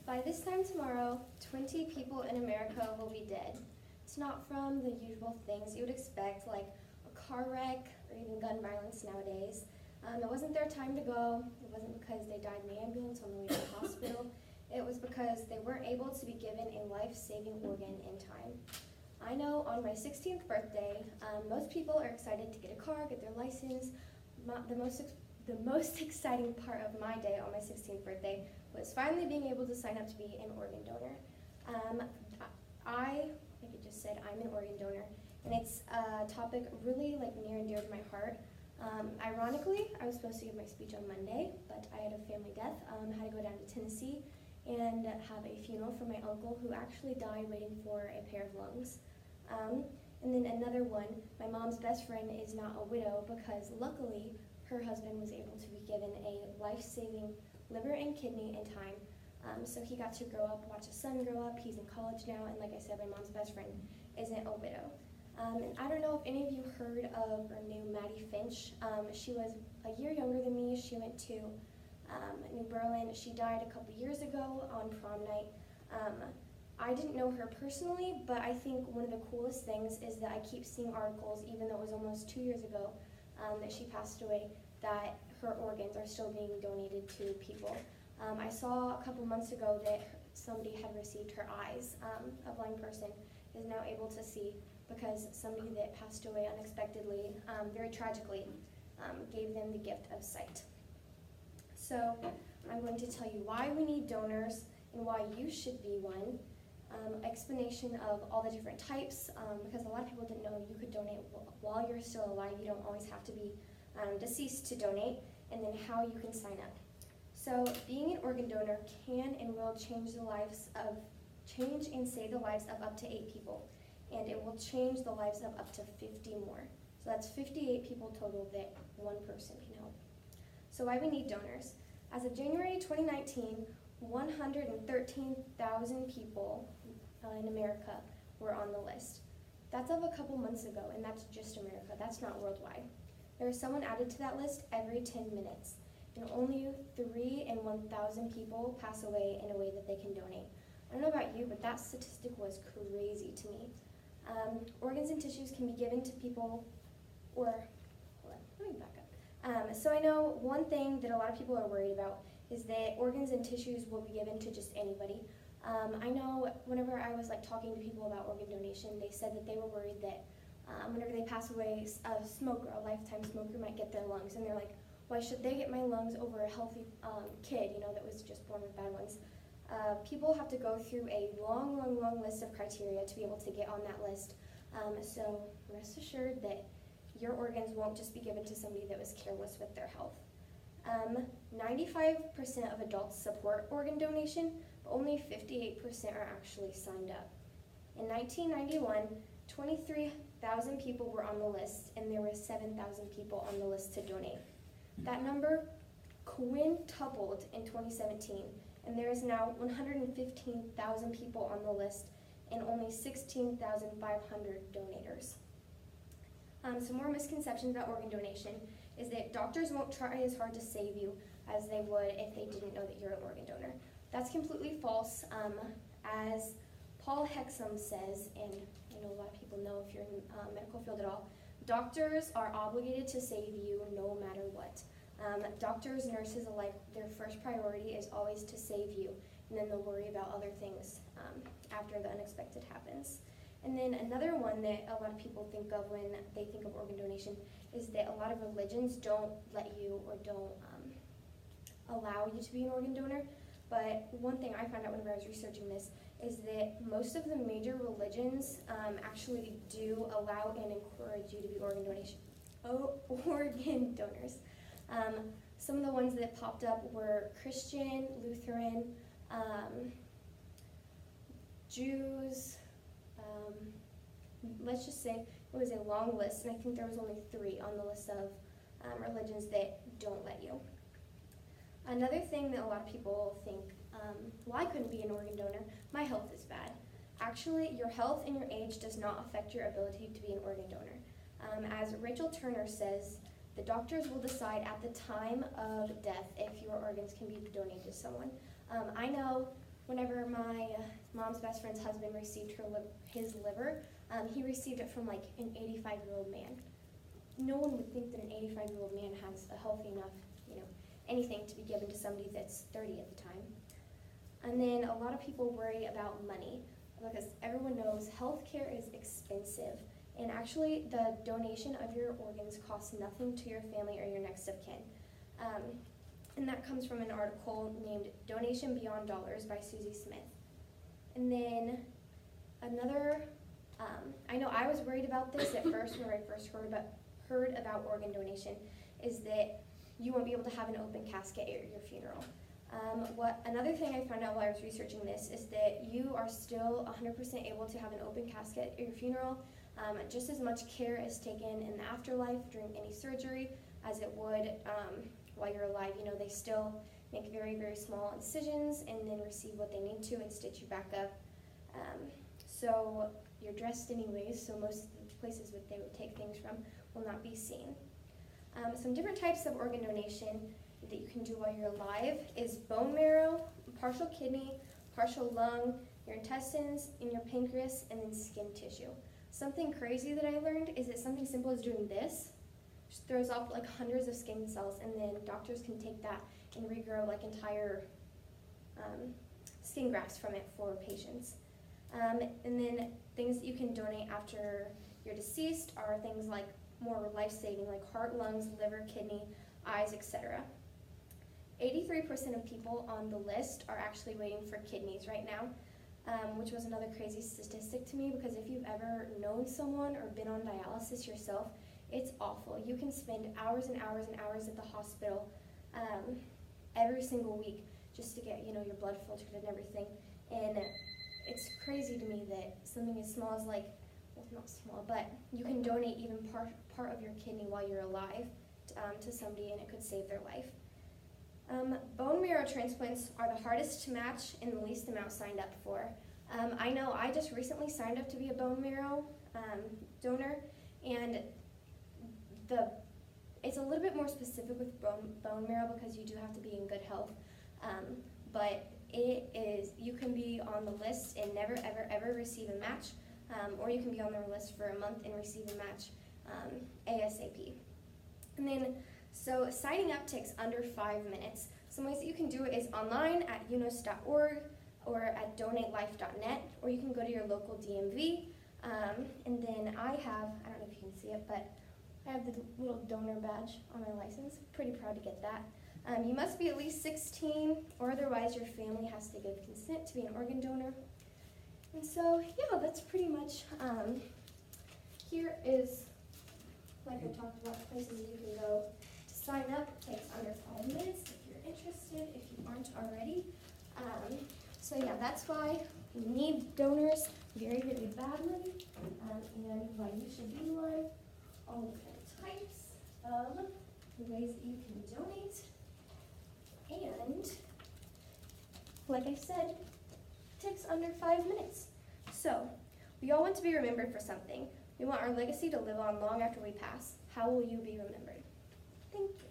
By this time tomorrow, 20 people in America will be dead. It's not from the usual things you would expect, like a car wreck or even gun violence nowadays. It wasn't their time to go. It wasn't because they died in the ambulance on the way to the hospital. It was because they weren't able to be given a life-saving organ in time. I know on my 16th birthday, most people are excited to get a car, get their license. The most exciting part of my day on my 16th birthday was finally being able to sign up to be an organ donor. Like it just said, I'm an organ donor, and it's a topic really near and dear to my heart. Ironically, I was supposed to give my speech on Monday, but I had a family death. I had to go down to Tennessee and have a funeral for my uncle who actually died waiting for a pair of lungs. And then another one, my mom's best friend is not a widow because luckily her husband was able to be given a life-saving liver and kidney in time. So he got to grow up, watch his son grow up. He's in college now, and like I said, my mom's best friend isn't a widow. And I don't know if any of you heard of or knew Maddie Finch. She was a year younger than me. She went to New Berlin. She died a couple years ago on prom night. I didn't know her personally, but I think one of the coolest things is that I keep seeing articles, even though it was almost 2 years ago that she passed away, that her organs are still being donated to people. I saw a couple months ago that somebody had received her eyes. A blind person is now able to see because somebody that passed away unexpectedly, very tragically, gave them the gift of sight. So I'm going to tell you why we need donors and why you should be one. Explanation of all the different types, because a lot of people didn't know you could donate while you're still alive. You don't always have to be deceased to donate, and then how you can sign up. So being an organ donor can and will change and save the lives of up to 8 people, and it will change the lives of up to 50 more. So that's 58 people total that one person can help. So why we need donors? As of January 2019, 113,000 people in America were on the list. That's of a couple months ago, and that's just America. That's not worldwide. There is someone added to that list every 10 minutes, and only 3 in 1,000 people pass away in a way that they can donate. I don't know about you, but that statistic was crazy to me. Organs and tissues can be given to people, hold on, let me back up. So I know one thing that a lot of people are worried about is that organs and tissues will be given to just anybody. I know whenever I was talking to people about organ donation, they said that they were worried that whenever they pass away, a smoker, a lifetime smoker, might get their lungs, and they're like, why should they get my lungs over a healthy kid, that was just born with bad ones? People have to go through a long list of criteria to be able to get on that list. So rest assured that your organs won't just be given to somebody that was careless with their health. 95% of adults support organ donation, but only 58% are actually signed up. In 1991, 23,000 people were on the list, and there were 7,000 people on the list to donate. That number quintupled in 2017, and there is now 115,000 people on the list and only 16,500 donators. Some more misconceptions about organ donation is that doctors won't try as hard to save you as they would if they didn't know that you're an organ donor. That's completely false. As Paul Hexum says, and I know a lot of people know if you're in the medical field at all, doctors are obligated to save you no matter what. Doctors, nurses alike, their first priority is always to save you, and then they'll worry about other things after the unexpected happens. And then another one that a lot of people think of when they think of organ donation is that a lot of religions don't let you or don't allow you to be an organ donor. But one thing I found out whenever I was researching this is that most of the major religions actually do allow and encourage you to be organ donors. Some of the ones that popped up were Christian, Lutheran, Jews. Let's just say it was a long list, and I think there was only 3 on the list of religions that don't let you. Another thing that a lot of people think, well, I couldn't be an organ donor, my health is bad. Actually, your health and your age does not affect your ability to be an organ donor. As Rachel Turner says, the doctors will decide at the time of death if your organs can be donated to someone. I know whenever my mom's best friend's husband received his liver, he received it from like an 85-year-old man. No one would think that an 85-year-old man has a healthy enough, anything to be given to somebody that's 30 at the time. And then a lot of people worry about money because everyone knows healthcare is expensive. And actually, the donation of your organs costs nothing to your family or your next of kin. And that comes from an article named Donation Beyond Dollars by Susie Smith. And then another, I know I was worried about this at first when I first heard about organ donation, is that you won't be able to have an open casket at your funeral. Another thing I found out while I was researching this is that you are still 100% able to have an open casket at your funeral. Just as much care is taken in the afterlife during any surgery as it would while you're alive. They still make very, very small incisions and then receive what they need to and stitch you back up. So you're dressed anyways, so most of the places that they would take things from will not be seen. Some different types of organ donation that you can do while you're alive is bone marrow, partial kidney, partial lung, your intestines, and your pancreas, and then skin tissue. Something crazy that I learned is that something simple as doing this just throws off like hundreds of skin cells, and then doctors can take that and regrow like entire skin grafts from it for patients. And then things that you can donate after you're deceased are things like more life-saving, like heart, lungs, liver, kidney, eyes, etc. 83% of people on the list are actually waiting for kidneys right now, which was another crazy statistic to me, because if you've ever known someone or been on dialysis yourself, it's awful. You can spend hours and hours and hours at the hospital every single week just to get your blood filtered and everything. And it's crazy to me that something as small as not small, but you can donate even part of your kidney while you're alive to somebody, and it could save their life. Bone marrow transplants are the hardest to match and the least amount signed up for. I know I just recently signed up to be a bone marrow donor, and it's a little bit more specific with bone marrow because you do have to be in good health, but you can be on the list and never ever receive a match, or you can be on the list for a month and receive a match ASAP. And then, so signing up takes under 5 minutes. Some ways that you can do it is online at unos.org or at donatelife.net, or you can go to your local DMV. And then I don't know if you can see it, but I have the little donor badge on my license. Pretty proud to get that. You must be at least 16, or otherwise your family has to give consent to be an organ donor. And so, yeah, that's pretty much, here is, like I talked about, places you can go to sign up. It takes under 5 minutes if you're interested, if you aren't already. So yeah, that's why we need donors very, very badly, and why you should be one. All different types of ways that you can donate. And, like I said, it takes under 5 minutes. So, we all want to be remembered for something. We want our legacy to live on long after we pass. How will you be remembered? Thank you.